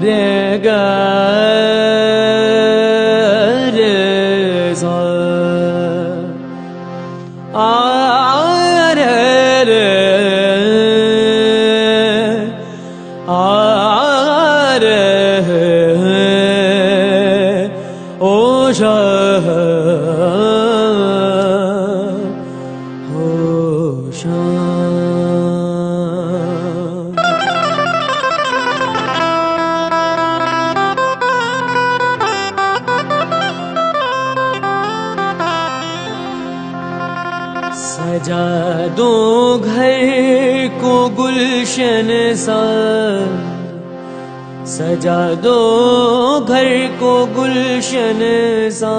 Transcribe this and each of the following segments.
रे ग रे सा आ रे रे आ रे ओ शा हो शा। सजा दो घर को गुलशन सा, सजा दो घर को गुलशन सा,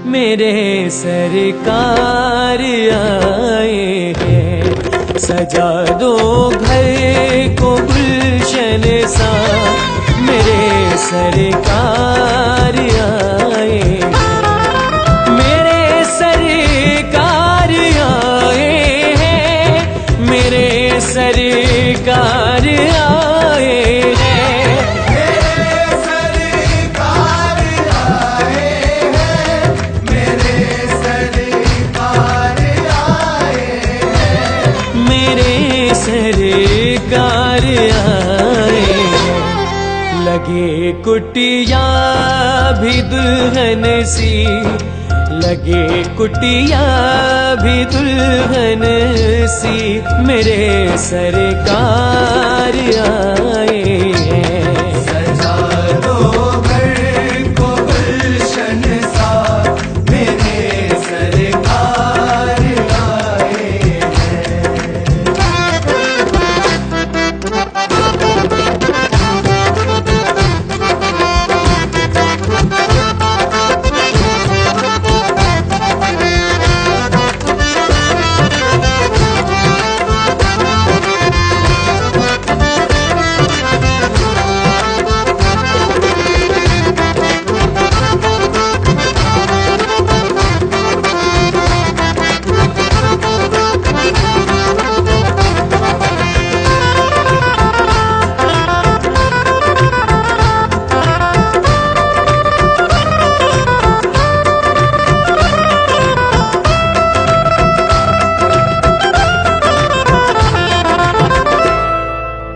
मेरे सरकार आए हैं। सजा दो घर को गुलशन सा, मेरे सरकार आए हैं। मेरे सरकार आए हैं, मेरे सरकार आए हैं, मेरे सरकार आए हैं, मेरे सरकार आए हैं, मेरे सरकार आए हैं। लगे कुटिया भी दुल्हन सी, लगे कुटिया भी दुल्हन सी, मेरे सरकार आए हैं। सजा दो घर को गुलशन सा, मेरे सरकार आए हैं।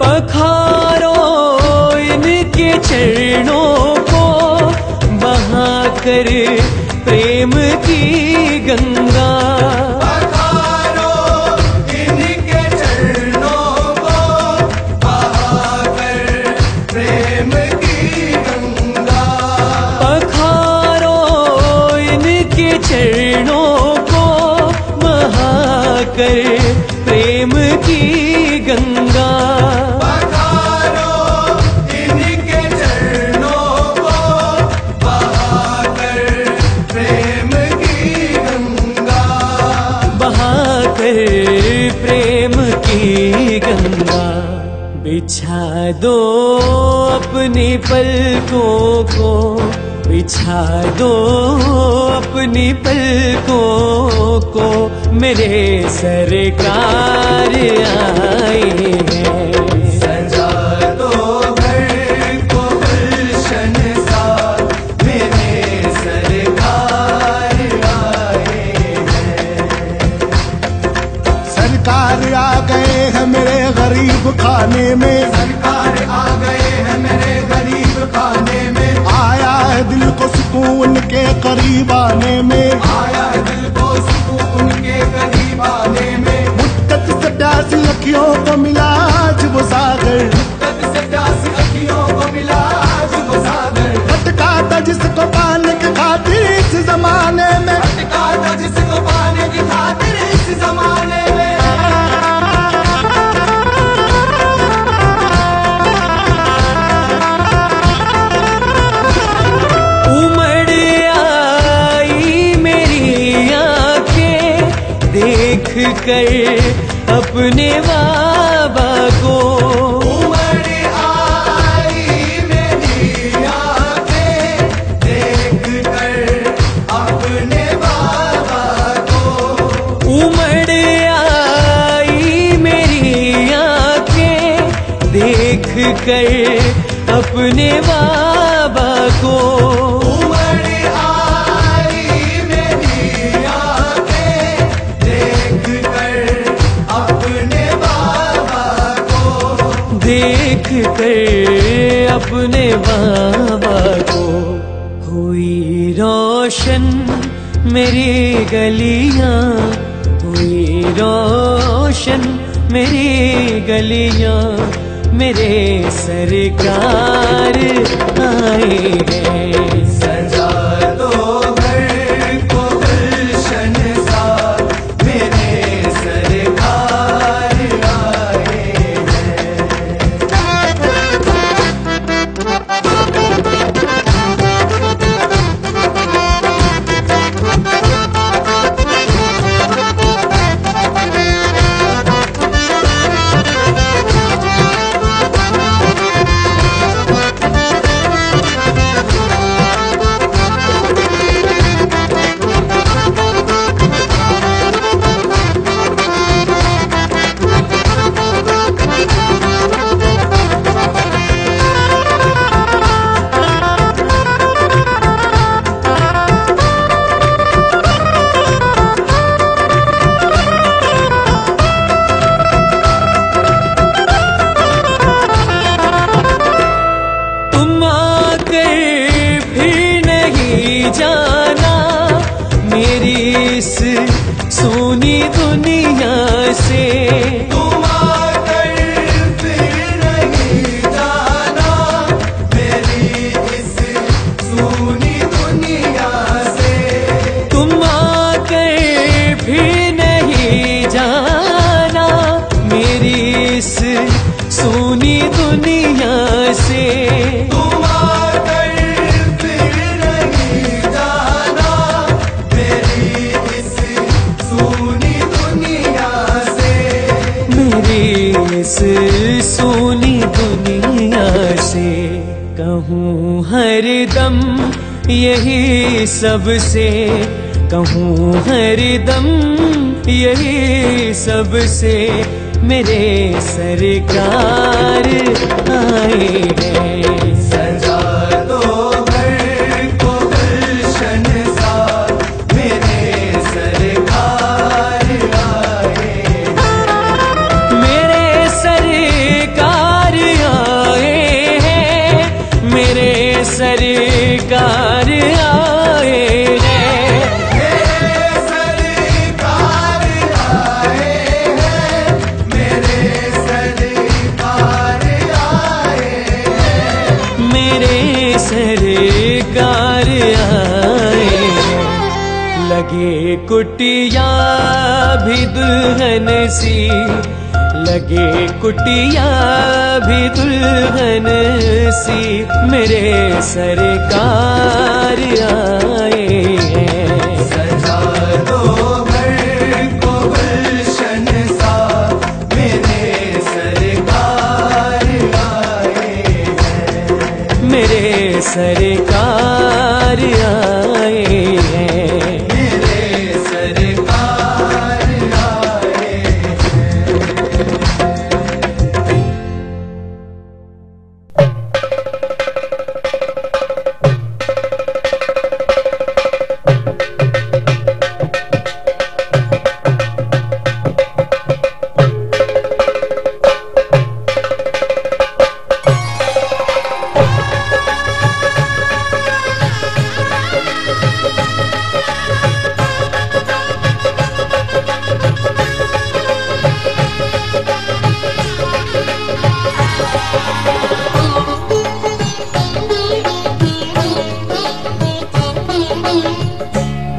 पखारो इनके चरणों को बहाकर प्रेम की गंगा। पखारो इनके चरणों को बहाकर प्रेम की गंगा। पखारो इनके चरणों को बहाकर प्रेम की गंगा। पखारो इनके चरणों को बहाकर प्रेम की गंगा। बहाकर प्रेम की गंगा। बिछा दो अपनी पलकों को, बिछा दो अपनी पलकों को, मेरे सरकार आए हैं। सजा दो घर को गुलशन सा, मेरे सरकार आए हैं। सरकार आ गए हैं मेरे गरीब खाने में, सरकार आ गए हैं मेरे गरीब खाने में। आया है दिल को सुकून के करीब आने में, आया है दिल को सुकून के करीब आने में। मुद्दत से प्यासी अखियों को मिला आज वो सागर, मुद्दत से प्यासी अखियों को मिला आज वो सागर। भटका था जिसको पाने की खातिर इस जमाने में, भटका था जिसको पाने की खातिर इस जमाने में। उमड़ आई मेरी आंखें देख कर अपने बाबा को। उमड़ आई मेरी आंखें देख कर अपने बाबा को। उमड़ आई मेरी आंखें देख कर अपने बाबा को। उमड़ आई मेरी आंखें देख कर अपने बाबा को, देख कर अपने बाबा को। हुई रोशन मेरी गलियां, हुई रोशन मेरी गलियां, मेरे सरकार आए हैं। सजा दो घर को गुलशन सा, मेरे सरकार आए हैं। जाना मेरी इस सोनी दुनिया से। तुम आकर फिर नहीं जाना मेरी इस सूनी दुनिया से। तुम आकर फिर नहीं जाना मेरी इस सोनी दुनिया से। तुम आकर फिर नहीं जाना मेरी इस सूनी दुनिया से। मेरी इस सोनी दुनिया से। कहूँ हरदम यही सबसे, कहूँ हरदम यही सबसे, मेरे सरकार आए हैं। सजा दो घर को गुलशन सा, मेरे सरकार आए हैं। मेरे सरकार आए हैं, मेरे सरकार आए हैं। मेरे सरकार आए हैं, मेरे सरकार आए हैं। मेरे सरकार आए हैं। लगे कुटिया भी दुल्हन सी, लगे कुटिया भी दुल्हन सी, मेरे सरकार आए हैं। सजा दो घर को गुलशन सा, मेरे सरकार आए हैं। मेरे सरकार आए हैं। मेरे सरकार आए हैं।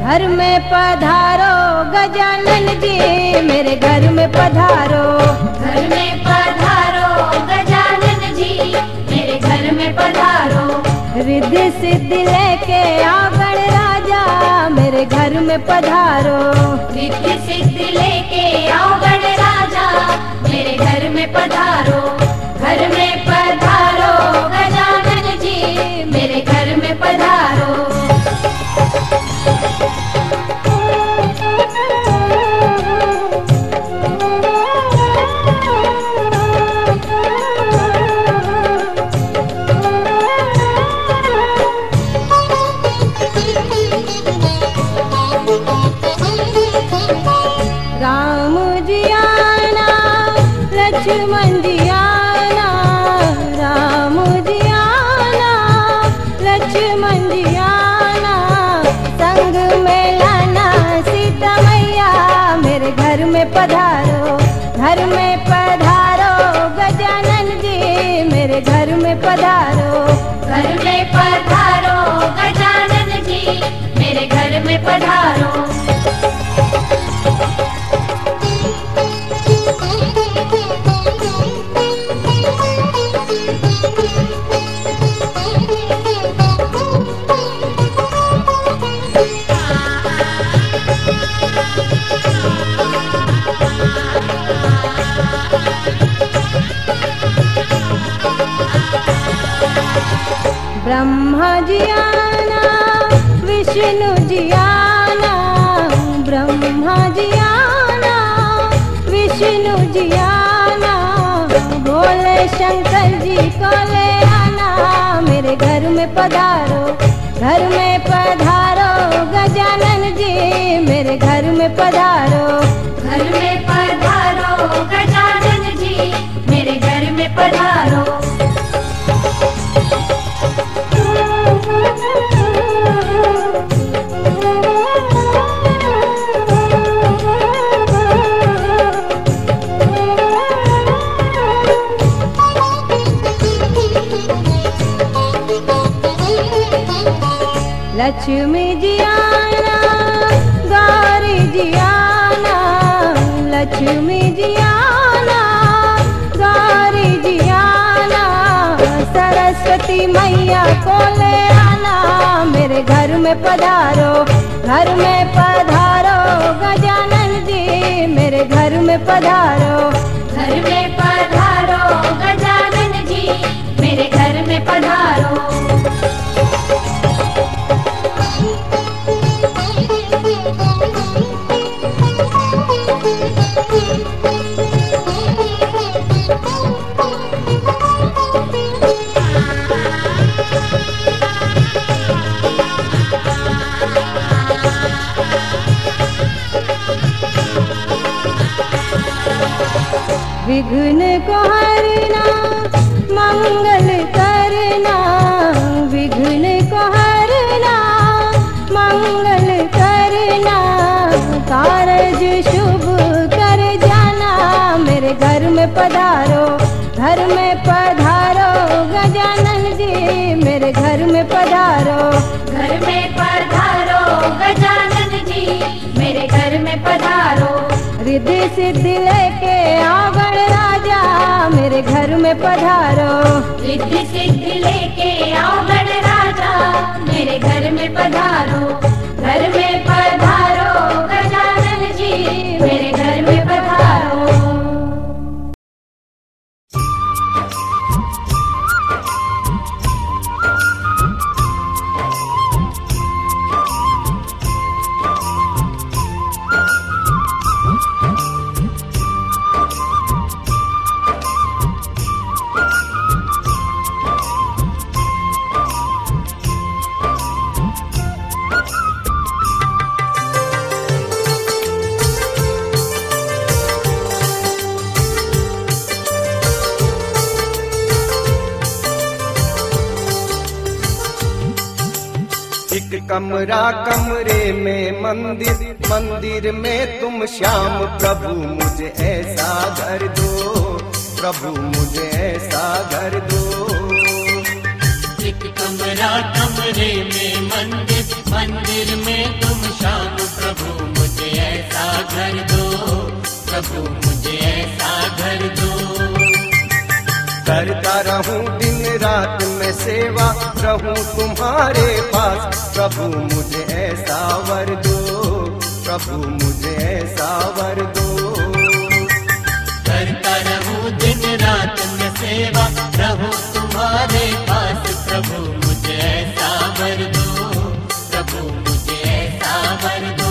घर में पधारो गजानन जी, मेरे घर में पधारो। घर में पधारो गजानन जी, मेरे घर में पधारो। रिद्धि सिद्धि लेके आओ गणराजा, मेरे घर में पधारो। रिद्धि सिद्धि लेके आओ गणराजा, मेरे घर में पधारो। घर में पधारो गजानन जी, मेरे घर में पधारो। लक्ष्मण जी आना, राम जी आना, लक्ष्मण जी आना, संग में लाना सीता मैया, मेरे घर में पधारो, घर में पधारो गजानन जी, मेरे घर में पधारो, घर में पधारो गजानन जी, मेरे घर में पधारो। ब्रह्मा जी आना, विष्णु जी आना, ब्रह्मा जी आना, विष्णु जी आना, भोले शंकर जी को ले आना, मेरे घर में पधारो, घर में पधारो गजानन जी, मेरे घर में पधारो, घर में पधारो गजानन जी, मेरे घर में पधारो। लक्ष्मी जी आना, गौरी जी आना, लक्ष्मी जी आना, गौरी जी आना, सरस्वती मैया को ले आना, मेरे घर में पधारो, घर में पधारो गजानन जी, मेरे घर में पधारो, घर में पधारो गजानन जी, मेरे घर में पधारो। विघ्न को हरना, मंगल करना, विघ्न को हरना, मंगल करना, कारज शुभ कर जाना, मेरे घर में पधारो, घर में पधारो गजानन जी, मेरे घर में पधारो, घर में पधारो गजानन जी, मेरे घर में पधारो। रिद्धि सिद्धि लेके आओ गणराजा, मेरे घर में पधारो, रिद्धि सिद्धि लेके आओ गणराजा, मेरे घर में पधारो, घर में पधारो गजानन जी, मेरे घर में पधारो। कमरा कमरे में मंदिर, मंदिर में तुम श्याम, प्रभु मुझे ऐसा घर दो, प्रभु मुझे ऐसा घर दो। एक कमरा कमरे में मंदिर, मंदिर में तुम श्याम, प्रभु मुझे ऐसा घर दो, प्रभु मुझे ऐसा घर दो। करता रहूं दिन रात में सेवा, रहूं तुम्हारे पास, प्रभु मुझे ऐसा वर दो, प्रभु मुझे ऐसा वर दो। करता रहूं दिन रात में सेवा, रहूं तुम्हारे पास, प्रभु मुझे ऐसा वर दो, प्रभु मुझे ऐसा वर दो।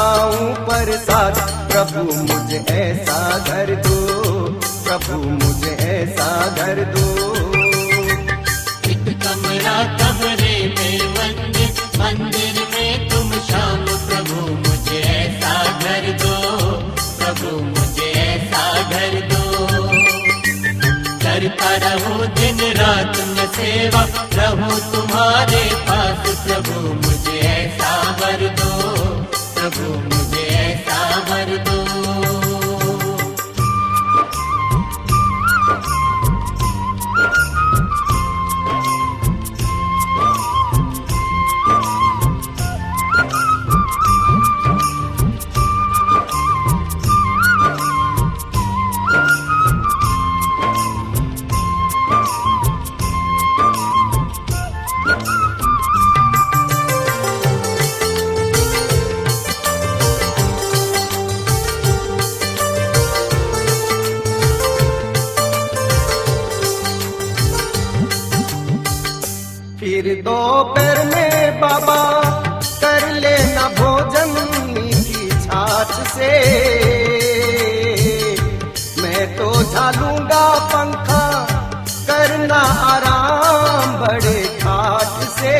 खाऊं प्रसाद। प्रभु मुझे ऐसा घर दो, प्रभु मुझे ऐसा घर दो। एक कमरा कमरे में मंदिर, मंदिर में तुम शाम। प्रभु मुझे ऐसा घर दो, प्रभु मुझे ऐसा घर दो। करता रहूं दिन रात में सेवा, रहूं तुम्हारे पास। प्रभु मुझे ऐसा वर दो, प्रभु मुझे ऐसा वर दो। फिर दोपहर में बाबा कर लेना भोजन मीठी छाछ से। मैं तो झालूंगा पंखा, करना आराम बड़े ठाठ से।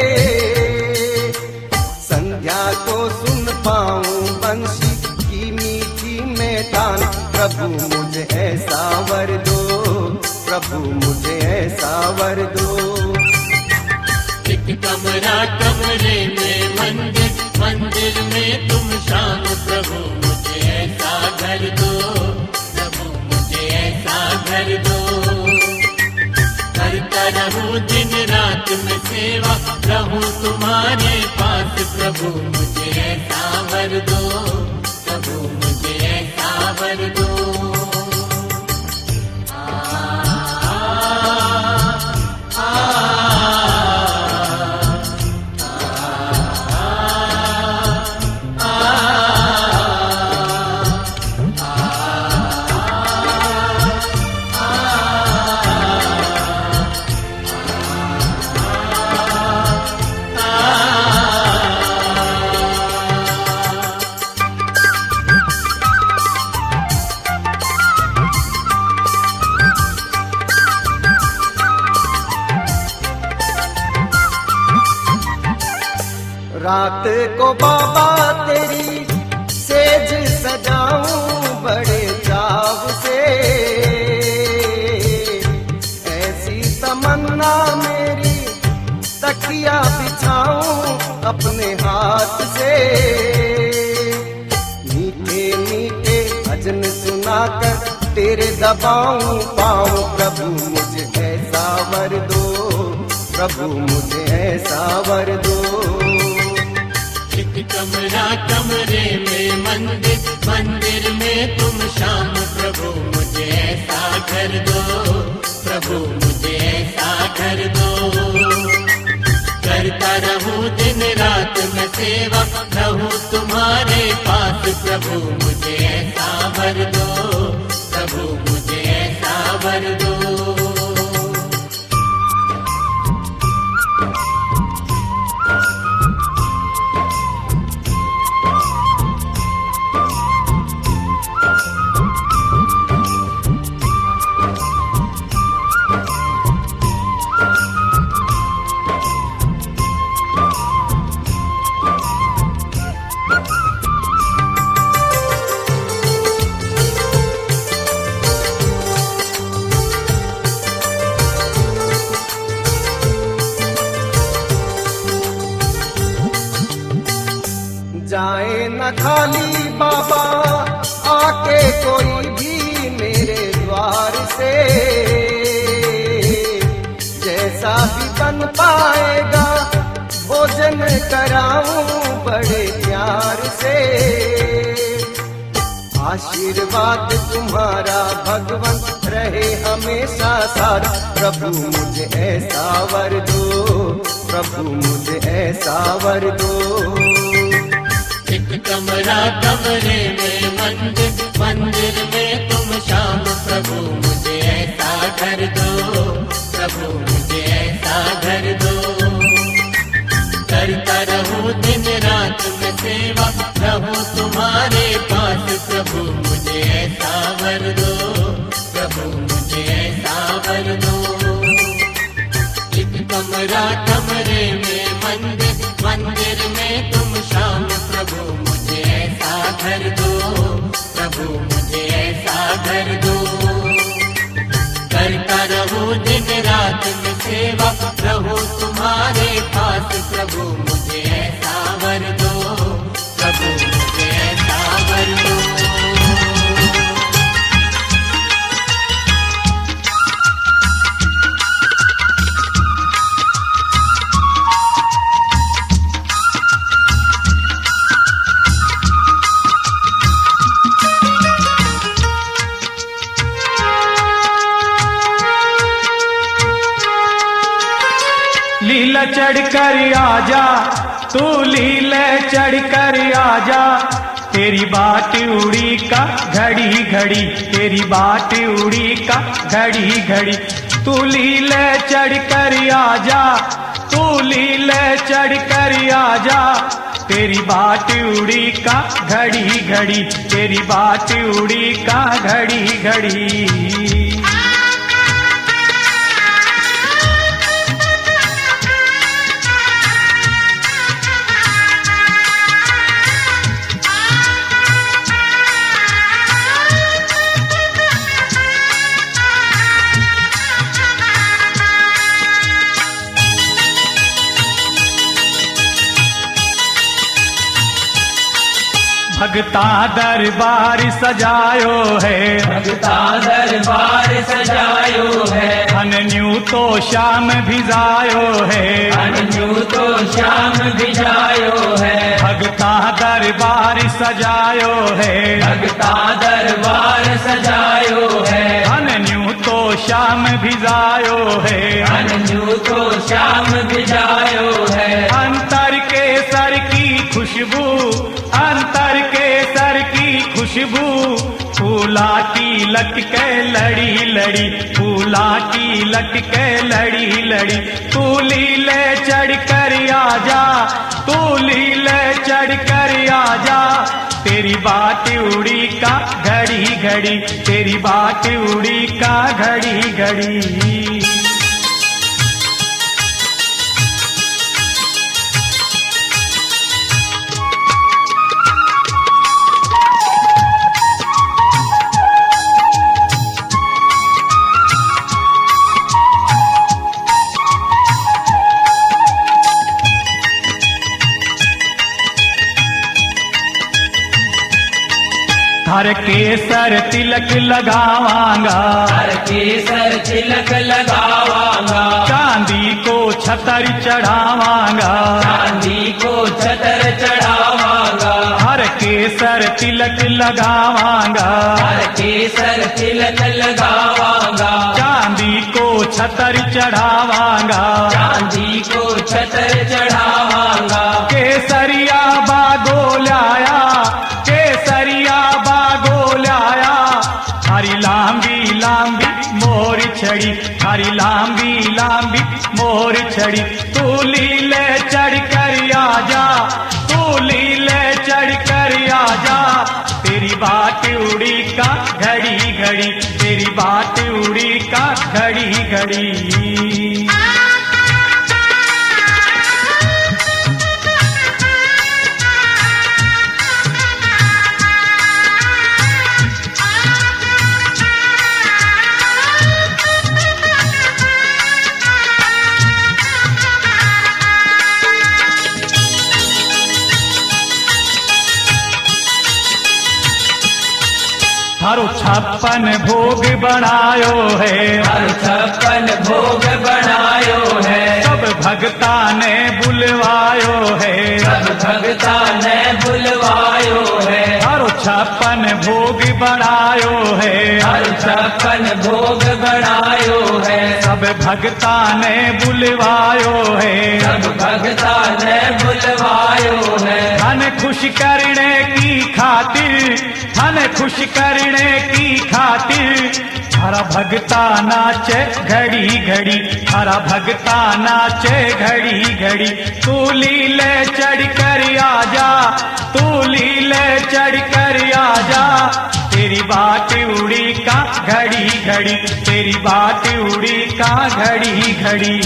संध्या को सुन पाऊं बंशी की मीठी मेटान। प्रभु मुझे ऐसा वर दो, प्रभु मुझे ऐसा वर दो। एक कमरा कमरे में मंदिर, मंदिर में तुम शाम। प्रभु मुझे ऐसा घर दो, प्रभु मुझे ऐसा घर दो। करता रहूं दिन रात में सेवा, रहूं तुम्हारे पास। प्रभु मुझे ऐसा वर दो, प्रभु मुझे ऐसा वर दो। रात को बाबा तेरी सेज सजाऊं बड़े चाव से। ऐसी तमन्ना मेरी तकिया बिछाऊं अपने हाथ से। मीठे मीठे भजन सुनाकर तेरे दबाऊं पाऊं। प्रभु मुझे ऐसा वर दो, प्रभु मुझे ऐसा वर दो। एक कमरा कमरे में मंदिर, मंदिर में तुम शाम। प्रभु मुझे ऐसा घर दो, प्रभु मुझे ऐसा घर दो। करता रहूं दिन रात में सेवा, रहूं तुम्हारे पास। प्रभु मुझे ऐसा वर दो, प्रभु मुझे ऐसा वर दो। जाए न खाली बाबा आके कोई भी मेरे द्वार से। जैसा भी बन पाएगा भोजन कराऊं बड़े प्यार से। आशीर्वाद तुम्हारा भगवान रहे हमेशा साथ। प्रभु मुझे ऐसा वर दो, प्रभु मुझे ऐसा वर दो। एक कमरा कमरे में मंदिर, मंदिर में तुम शाम। प्रभु मुझे ऐसा घर दो, प्रभु मुझे ऐसा घर दो। करता रहूं दिन रात में सेवा रहूं तुम्हारे पास। प्रभु मुझे ऐसा वर दो, प्रभु मुझे ऐसा वर दो। एक कमरा कमरे में मंदिर, मंदिर में तुम शाम। प्रभु मुझे ऐसा घर दो, प्रभु मुझे ऐसा घर दो। करता रहूं दिन रात में सेवा रहूं तुम्हारे पास। प्रभु मुझे ऐसा वर दो, प्रभु मुझे ऐसा वर दो। लीला चढ़कर आजा, तू लीला चढ़कर आजा। तेरी बाट उड़ी का घड़ी घड़ी, तेरी बाट उड़ी का घड़ी घड़ी। तू लीला चढ़कर आजा, तू लीला चढ़कर आजा। तेरी बाट उड़ी का घड़ी घड़ी, तेरी बाट उड़ी का घड़ी घड़ी। भगता दरबार सजायो है, भगता दरबार सजायो है। अनन्यू तो शाम भिजायो है, अनन्यू तो शाम भिजायो है। भगता दरबार सजायो है, भगता दरबार सजायो है। अनन्यू तो शाम भिजायो है, अनन्यू तो शाम भिजायो है। अंतर के सर की खुशबू, अंतर के सर की खुशबू। फूला की लटके लड़ी लड़ी, फूला की लटके लड़ी लड़ी। तू लीले चढ़ कर आजा, तू लीले चढ़ कर आजा। तेरी बात उड़ी का घड़ी घड़ी, तेरी बात उड़ी का घड़ी घड़ी। हर केसर तिलक लगावांगा, हर केसर तिलक लगावांगा। चांदी को छतर चढ़ावांगा, चांदी को छतर चढ़ावांगा। हर केसर तिलक लगावांगा, हर केसर तिलक लगावांगा। चांदी को छतर चढ़ावांगा, चांदी को छतर चढ़ावांगा। केसरिया बागो लाया, केसरिया बागो लाया। हरी लांबी लांबी मोर छड़ी, हरी लांबी लांबी मोर छड़ी। तू लीले चढ़ कर आजा, तू लीले चढ़ कर आजा। तेरी बात उड़ी का घड़ी घड़ी, तेरी बात उड़ी का घड़ी घड़ी। हर 56 भोग बनायो है, हर 56 भोग बनायो है। सब भगता ने बुलवायो है, सब भगता ने बुलवायो है। हर 56 भोग बनायो है, हर 56 भोग बनायो है। सब भगता ने बुलवायो है, सब भगता ने बुलवायो है। धन खुश करने की खातिर, धन खुश करने की खातिर। हरा भगता नाचे घड़ी घड़ी, हरा भगता नाचे घड़ी घड़ी। तू लीले चढ़ कर आजा, तू लीले चढ़ कर आजा, तेरी बात उड़ी का घड़ी घड़ी, तेरी बात उड़ी का घड़ी घड़ी।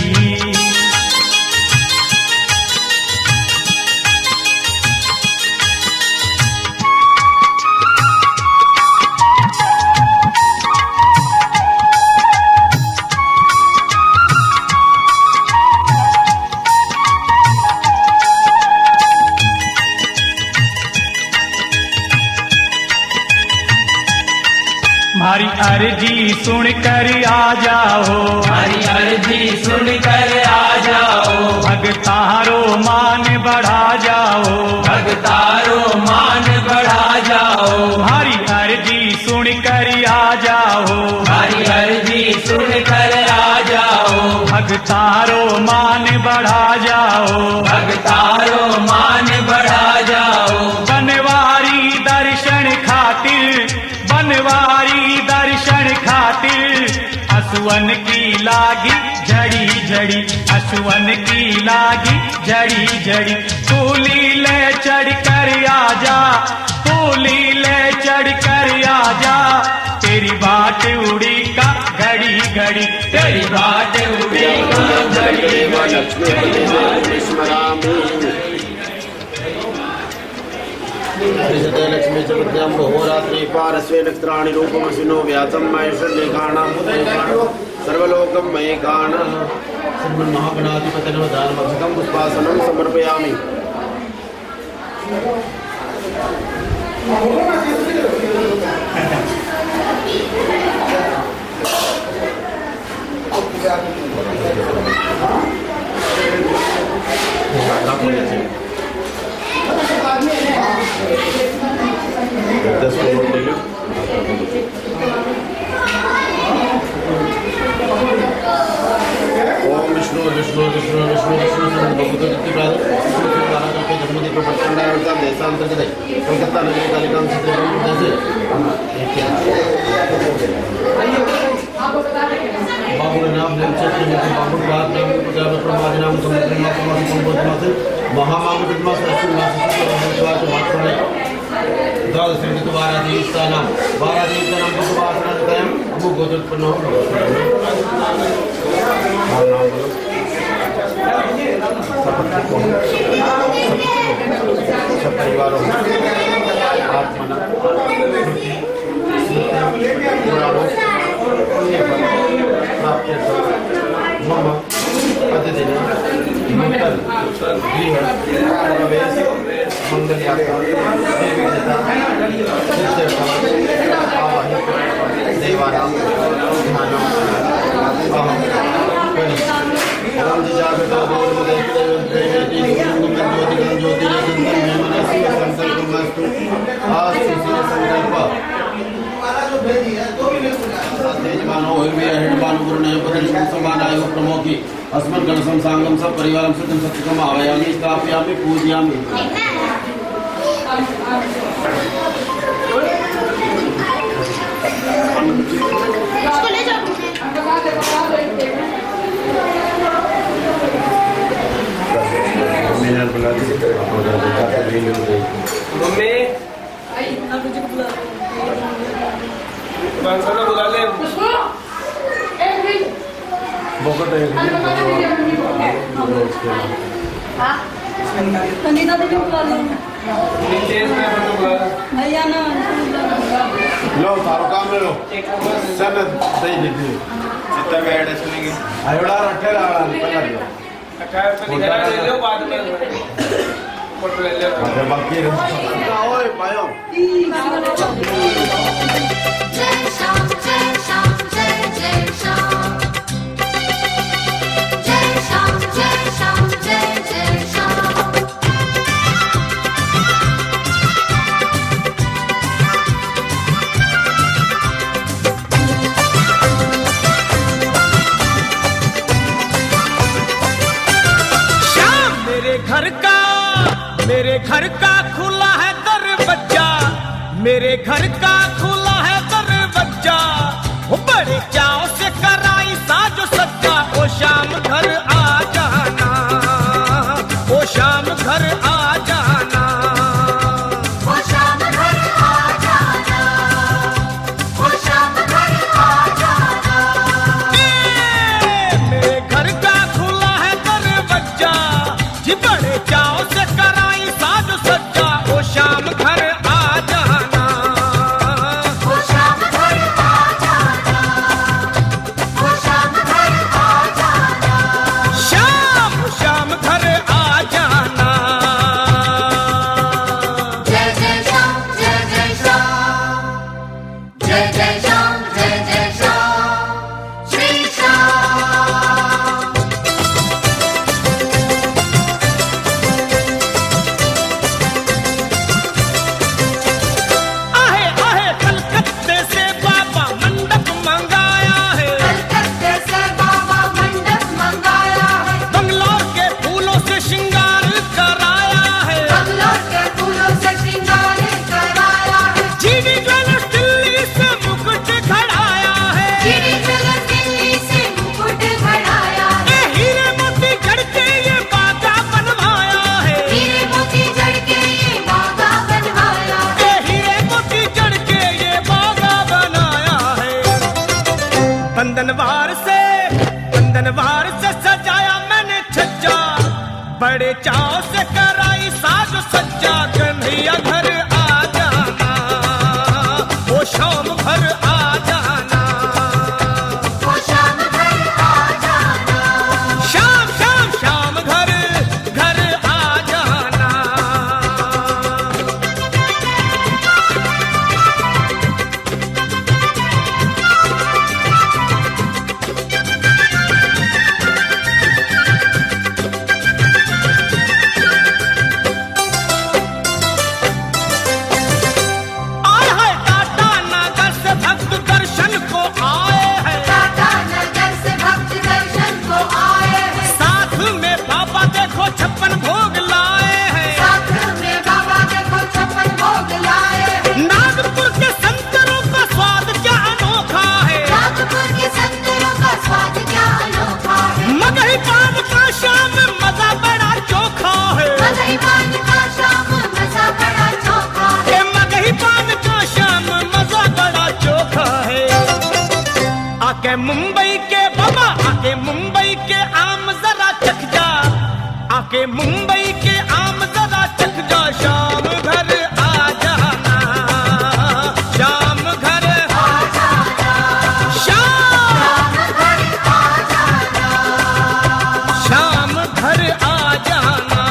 हमारी अर्जी सुन कर आ जाओ, हमारी अर्जी सुन कर आ जाओ, भगतारो मान बढ़ा जाओ, भगतारो मान बढ़ा जाओ। हमारी अर्जी सुन कर आ जाओ, हमारी अर्जी सुन कर आ जाओ, भगतारो मान बढ़ा जाओ, भगतारो मान बढ़ा जाओ। बनवारी दर्शन खातिर, बनवारी दर्शन खातिर, असुवन की लागी झड़ी झड़ी, असुवन की लागी झड़ी झड़ी। तू लीले चढ़ कर आजा, तू लीले चढ़ कर आजा, तेरी बात उड़ी का घड़ी घड़ी, तेरी बात उड़ी का घड़ी घड़ी। लक्ष्मी चतुर्थ्यां होरात्रि पारस्वे नक्षत्राणि रूपमसिनो व्यातं महेश्वरलेखाणां सर्वलोकं मयेकानः श्रीमन्महागणाधिपतिर्वदानमक्षतं पुष्पासनं समर्पयामि। ओम विष्णु विष्णु विष्णु विष्णु विष्णु जन्मदिन को प्रचंड देशांतर्गत कोलकाता नगरी कालिका बाबू नाम बाबू नाम द्वाराधीष्टानां द्वाराधीष्टानां भगवासनादयं भूगोत्पन्नो परिवारों आत्मना मम प्रतिदिन नूतन गृह प्रवेश मंगल यात्रा आवाहित देवानां ध्यानम् अहं करिष्ये। ओम जागृतो देवदेवदेवेति ज्योतिगं ज्योतिरेकं मे मनसि संकल्पमस्तु आस्तु संकल्प तेजमानो होइमे हेडबानु गुरुने उपदेशं समानाय प्रमोखि अस्मद् गणसं सांगं सब परिवारं सत्यं सत्यकम् आवायामि स्थापयामि पूजयामि। बुला ले भैया ना लो सारो काम ले लो सब दे दीजिए जितना भी ऐड सुनेंगे आयोडा रखे लाड़ा पहला दियो 18 रुपए निकाल ले लो बाद में फोटो ले ले अरे बाकी ओए पायो जय श्याम जय श्याम जय जय श्याम, जय श्याम जय श्याम जय जय श्याम। श्याम मेरे घर का खुला है दरवाजा, मेरे घर का खुला है दरवाजा। बड़े बंधनवार से सजाया मैंने छज्जा, बड़े चाव से कराई साज सज्जा। कन्हैया घर आ जाना, वो शाम घर आ जाना, वो शाम घर आ जाना, शाम शाम शाम घर घर आ जाना। मुंबई के बाबा आके मुंबई के आम जरा चख जा, आके मुंबई के आम जरा चख जा। शाम घर आ जाना, शाम घर आ जाना, शाम घर आ जाना, शाम घर आ जाना।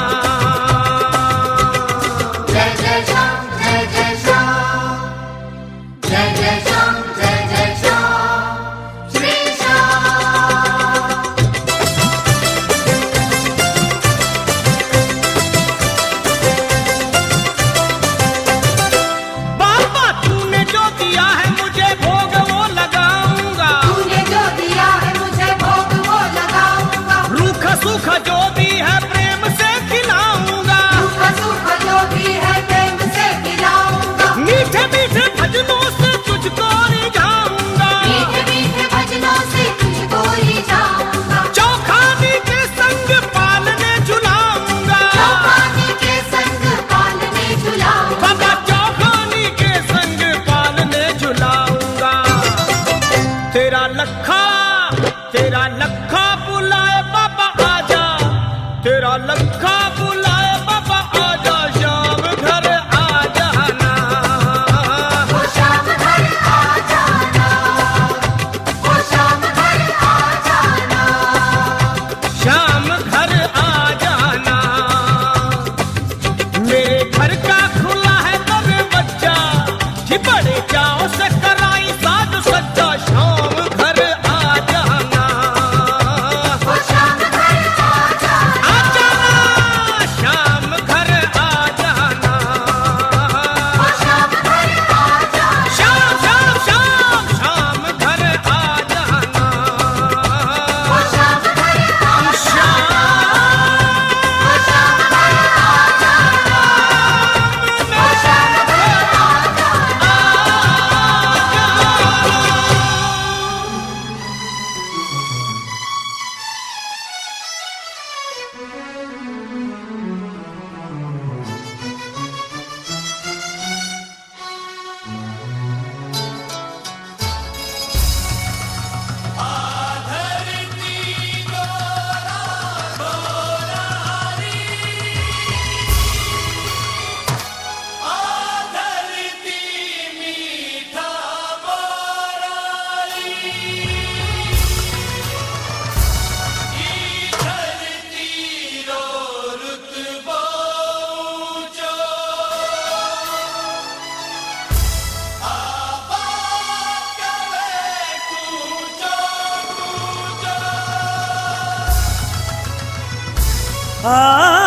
जय जय श्याम, जय जय श्याम, जय जय श्याम, जय जय श्याम। सूखा जो भी है प्रेम से खिलाऊंगा, सूखा सूखा जो भी है प्रेम से खिलाऊंगा। मीठे मीठे भजनों से तुझको रिझाऊंगा, मीठे मीठे भजनों से तुझको रिझाऊंगा। चौखानी के संग पालने झुलाऊंगा, चौखानी के संग पालने झुलाऊंगा। बाबा चौखानी के संग पालने झुलाऊंगा। तेरा लखा बुलाए बाबा आजा, तेरा लखा बुलाए बाबा आजा। शाम घर आ जाना, वो शाम घर आ जाना, वो शाम घर आ जाना, शाम घर आ जाना। मेरे घर का खुला है दरवाजा, जी बड़े चाव से कराई साज सज्जा। शाम घर आ जाना, वो शाम घर आ जाना, शाम घर आ जाना, वो शाम घर आ जाना, शाम शाम शाम शाम घर आ जाना, वो शाम घर आ जाना, वो शाम घर आ जाना, वो शाम घर आ जाना।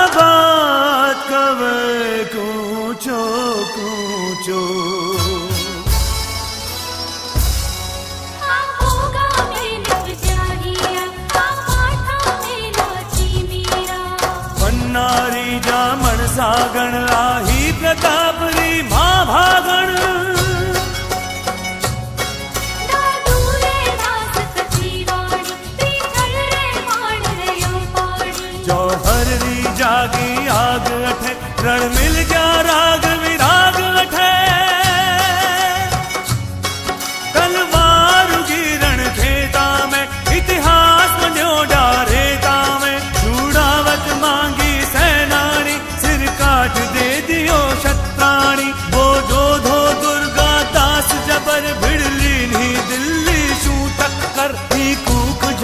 आबाद कवे कूचो कूचो पन्नारी जामण सागण आही प्रतापरी मां भागण जौहर री जागी आग अठे रण मिल गया राग विराग अठे तलवार गिरण खेता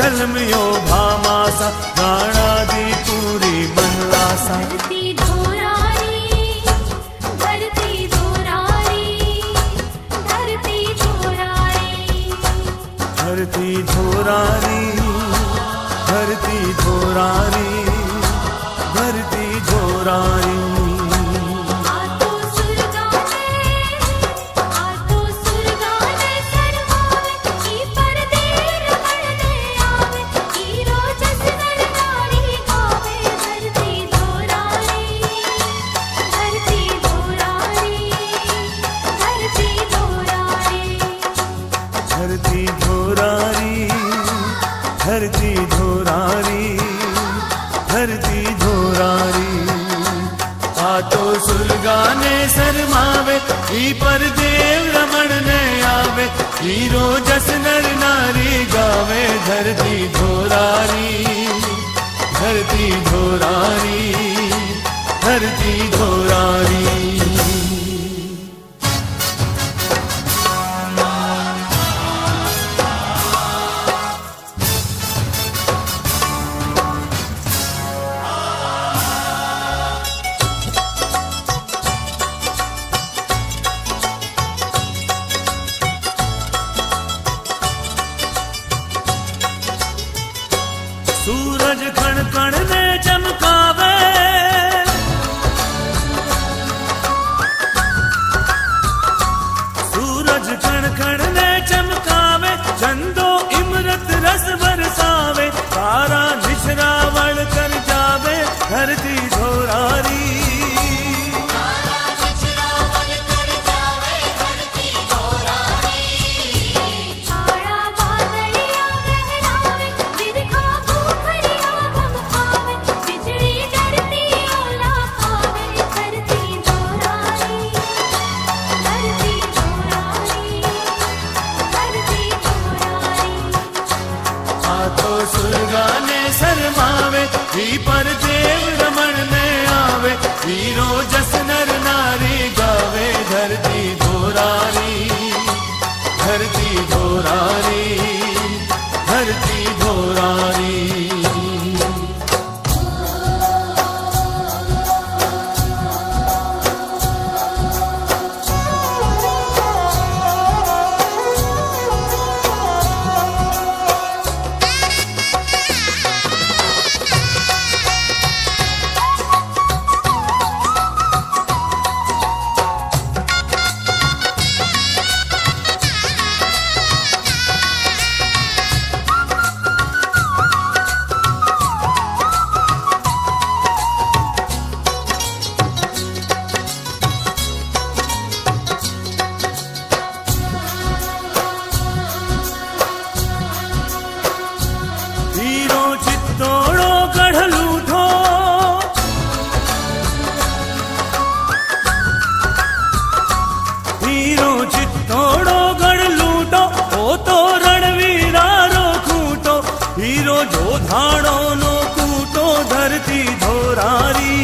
जलमियो भामासा गाना दी पूरी मन आसा। धरती धोरारी, धरती धोरारी, धरती धोरारी, धरती धोरारी, धरती धोरारी, धरती धोरारी। आतो सुरगाने, आतो सुरगाने सरमावे, की परदे रमणने आवे, हीरो जसनर नारी गावे। धरती धोरारी, धरती धोरारी, धरती धोरारी, धरती धोरारी, धरती धोरारी, धरती धोरारी। आतो सुरगाने सरमावे, ई पर देव रमण ने आवे, हीरो जस नर नारी गावे। धरती धोरारी, धरती धोरारी, धरती धोरारी। सूरज कण कण ने चमकावे, सूरज कण कण ने चमकावे, चंदो इमरत रस बरसावे, तारा निशरावण कर जावे। धरती धोरारी, छाया बादलिया गहरावे, बिरखा भूखरिया धमकावे, बिजली डरती ओला खावे। धरती धोरारी, धरती धोरारी, धरती धोरारी, आतो सुरगाने सरमावे, ही पर देव रमण ने आवे, हीरो जस नर नारी गावे। धरती धोरारी, धरती धोरारी, धरती धोरारी। हीरो चित्तोड़ो गढ़ लूठो, हीरो चित्तोड़ो गढ़ लूटो, ओ तो रणवीरा रो खूटो, हीरो जो धाड़ो नो कूटो। धरती धोरारी,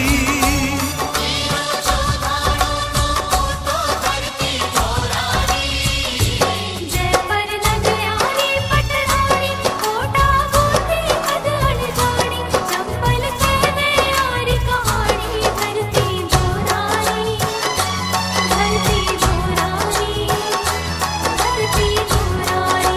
जय पर नगरानी पटरानी, कोटा बूटी कदल जानी, चंपल कहने यारी कहानी। धरती धोरानी, धरती धोरानी, धरती धोरानी,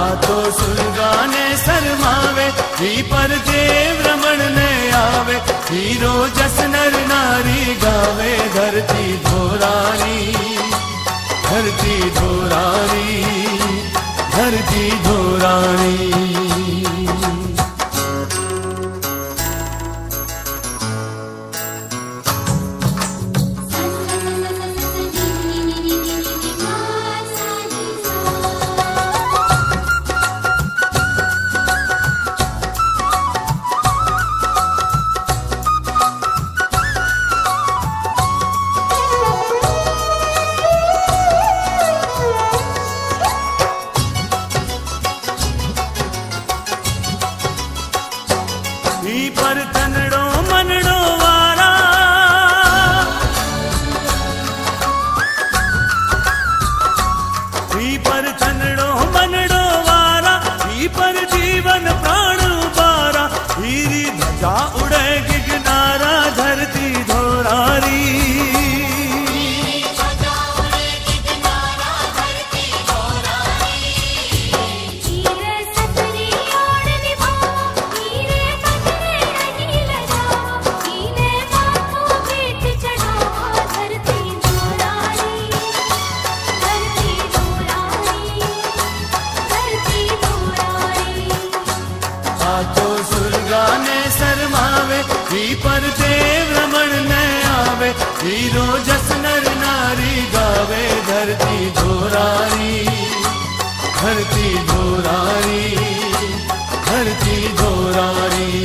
आतो सुरगाने सरमावे, ही पर देव रमण ने आवे, हीरो जस नर नारी गावे। धरती धोरारी, धरती धोरारी, धरती धोरारी। पर तनड़ो मनड़ो वारा, पर तनड़ो मनड़ो वारा, पर जीवन प्राण उबारा, हीरी ध्वजा उड़े गिगनारा धरती धोरारी। पर देव रमण न आवे, हीरो जस नर नारी गावे धरती धोरारी, धरती धोरारी, धरती धोरारी।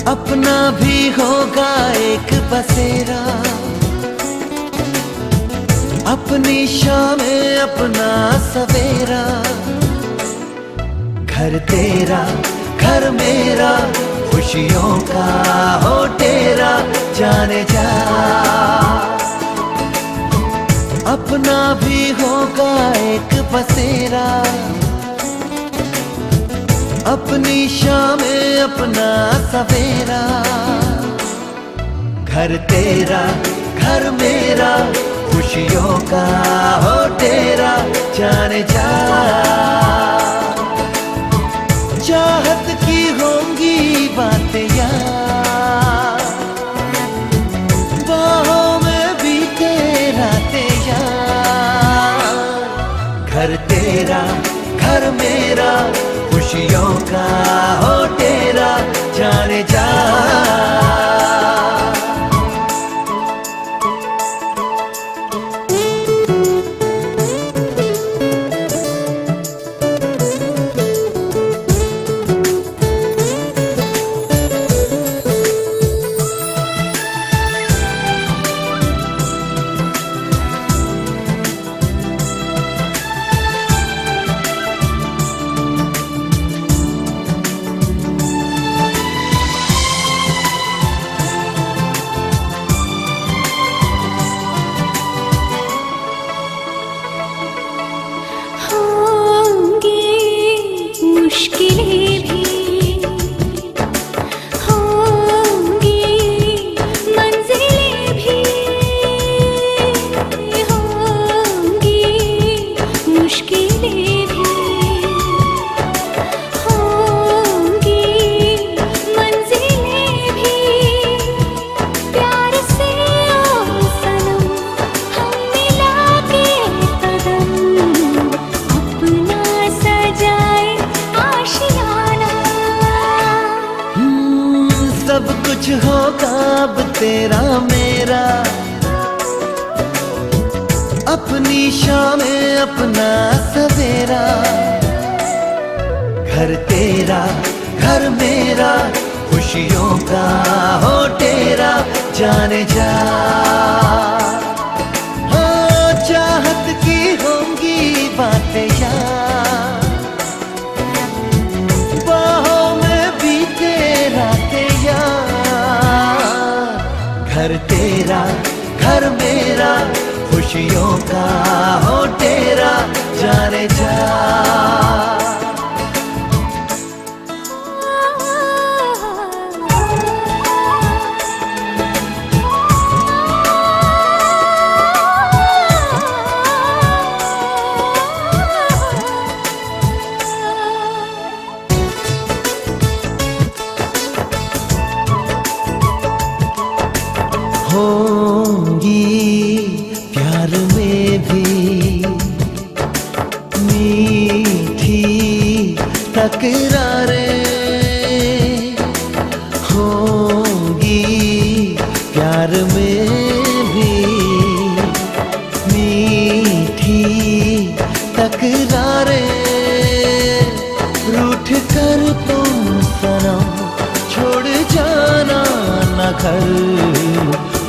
अपना भी होगा एक बसेरा, अपनी शामें अपना सवेरा। घर तेरा घर मेरा, खुशियों का हो तेरा, जाने जा। अपना भी होगा एक बसेरा, अपनी शामें अपना सवेरा। घर तेरा घर मेरा, खुशियों का हो तेरा, जाने जा। चाहत की होंगी बातें यार, बाहों में बीते रातें यार। घर तेरा घर मेरा, खुशियों का हो तेरा, जाने जा। सब कुछ होगा अब तेरा मेरा, अपनी शामें अपना सवेरा। घर तेरा घर मेरा, खुशियों का हो तेरा, जाने जा। हाँ, चाहत की होंगी बातें यार, बाहों में बीते रातें यार। घर तेरा घर मेरा, खुशियों का हो तेरा, जाने जा। होंगी प्यार में भी मीठी तकरारें, होंगी प्यार में भी मीठी तकरारें। रूठ कर तुम सनम छोड़ जाना न घर,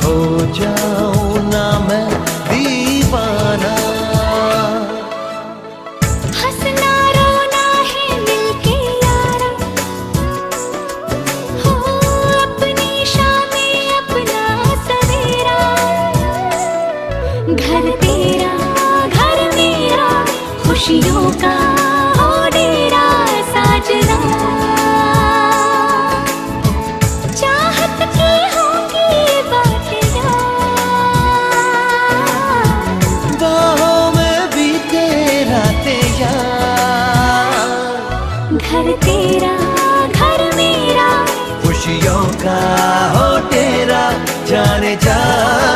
हो जाऊं ना मैं दीवाना। हंसना रोना है मिलके यारा, हो अपनी शामें अपना सवेरा। घर तेरा घर मेरा, खुशियों का हो डेरा, साजना। चाहत की घर तेरा घर मेरा, खुशियों का हो तेरा जाने जा